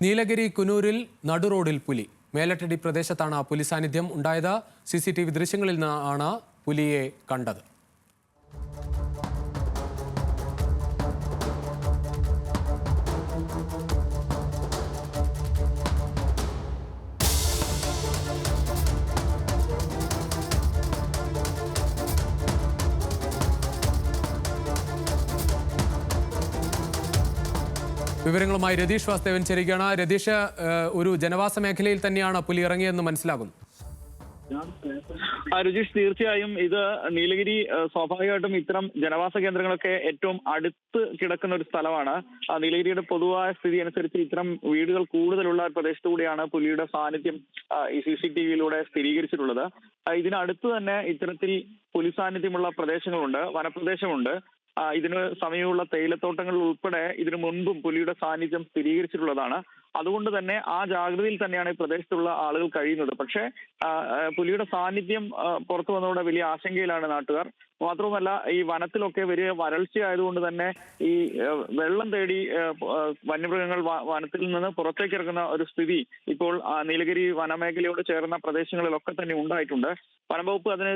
നീലഗിരി കുനൂരിൽ നടുറോഡിൽ പുലി. മേലട്ടടി പ്രദേശത്താണ് പുലി സാന്നിധ്യം ഉണ്ടായത്. CCTV ദൃശ്യങ്ങളിൽ നിന്നാണ് പുലിയെ കണ്ടത്. വിവരങ്ങളുമായി രതീഷ് വാസ്തവൻ ചേരുകയാണ്. രതീഷ്, ഒരു ജനവാസ മേഖലയിൽ തന്നെയാണ് പുലി ഇറങ്ങിയതെന്ന് മനസ്സിലാകുന്നു. രുചീഷ്, തീർച്ചയായും ഇത് നീലഗിരി സ്വാഭാവികമായിട്ടും ഇത്തരം ജനവാസ കേന്ദ്രങ്ങളൊക്കെ ഏറ്റവും അടുത്ത് കിടക്കുന്ന ഒരു സ്ഥലമാണ്. നീലഗിരിയുടെ പൊതുവായ സ്ഥിതി അനുസരിച്ച് ഇത്തരം വീടുകൾ കൂടുതലുള്ള പ്രദേശത്തു കൂടിയാണ് പുലിയുടെ സാന്നിധ്യം ഈ CCTVയിലൂടെ സ്ഥിരീകരിച്ചിട്ടുള്ളത്. ഇതിനടുത്ത് തന്നെ ഇത്തരത്തിൽ പുലി സാന്നിധ്യമുള്ള പ്രദേശങ്ങളുണ്ട്, വനപ്രദേശമുണ്ട്. ഇതിന് സമീപമുള്ള തേയിലത്തോട്ടങ്ങളിൽ ഉൾപ്പെടെ ഇതിനു മുൻപും പുലിയുടെ സാന്നിധ്യം സ്ഥിരീകരിച്ചിട്ടുള്ളതാണ്. അതുകൊണ്ട് തന്നെ ആ ജാഗ്രതയിൽ തന്നെയാണ് ഈ പ്രദേശത്തുള്ള ആളുകൾ കഴിയുന്നത്. പക്ഷേ പുലിയുടെ സാന്നിധ്യം പുറത്തു വന്നതോടെ വലിയ ആശങ്കയിലാണ് നാട്ടുകാർ. മാത്രവുമല്ല, ഈ വനത്തിലൊക്കെ വലിയ വരൾച്ചയായതുകൊണ്ട് തന്നെ ഈ വെള്ളം തേടി വന്യമൃഗങ്ങൾ വനത്തിൽ നിന്ന് പുറത്തേക്ക് ഇറങ്ങുന്ന ഒരു സ്ഥിതി ഇപ്പോൾ നീലഗിരി വനമേഖലയോട് ചേർന്ന പ്രദേശങ്ങളിലൊക്കെ തന്നെ ഉണ്ടായിട്ടുണ്ട്. വനംവകുപ്പ് അതിന്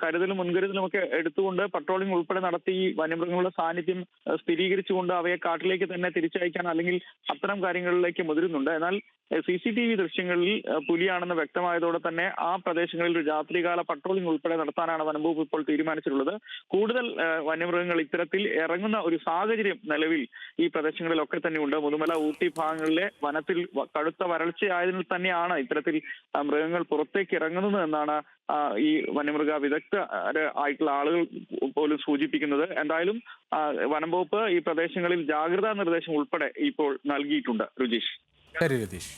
കരുതലും മുൻകരുതലും ഒക്കെ എടുത്തുകൊണ്ട് പട്രോളിംഗ് ഉൾപ്പെടെ നടത്തി ഈ വന്യമൃഗങ്ങളുടെ സാന്നിധ്യം സ്ഥിരീകരിച്ചുകൊണ്ട് അവയെ കാട്ടിലേക്ക് തന്നെ തിരിച്ചയക്കാൻ അല്ലെങ്കിൽ അത്തരം കാര്യങ്ങളിലേക്ക് മുതിരുന്നുണ്ട്. എന്നാൽ CCTV ദൃശ്യങ്ങളിൽ പുലിയാണെന്ന് വ്യക്തമായതോടെ തന്നെ ആ പ്രദേശങ്ങളിൽ ഒരു രാത്രികാല പട്രോളിംഗ് ഉൾപ്പെടെ നടത്താനാണ് വനംവകുപ്പ് ഇപ്പോൾ തീരുമാനിച്ചിട്ടുള്ളത്. കൂടുതൽ വന്യമൃഗങ്ങൾ ഇത്തരത്തിൽ ഇറങ്ങുന്ന ഒരു സാഹചര്യം നിലവിൽ ഈ പ്രദേശങ്ങളിലൊക്കെ തന്നെ ഉണ്ട്. മുതുമല, ഊട്ടി ഭാഗങ്ങളിലെ വനത്തിൽ കടുത്ത വരൾച്ചയായതിനാൽ തന്നെയാണ് ഇത്തരത്തിൽ മൃഗങ്ങൾ പുറത്തേക്ക് ഇറങ്ങുന്നത് എന്നാണ് ഈ വന്യമൃഗ വിദഗ്ധരായിട്ടുള്ള ആളുകൾ പോലും സൂചിപ്പിക്കുന്നത്. എന്തായാലും വനംവകുപ്പ് ഈ പ്രദേശങ്ങളിൽ ജാഗ്രതാ നിർദ്ദേശം ഉൾപ്പെടെ ഇപ്പോൾ നൽകിയിട്ടുണ്ട്. രുചീഷ്. ശരി രതീഷ്.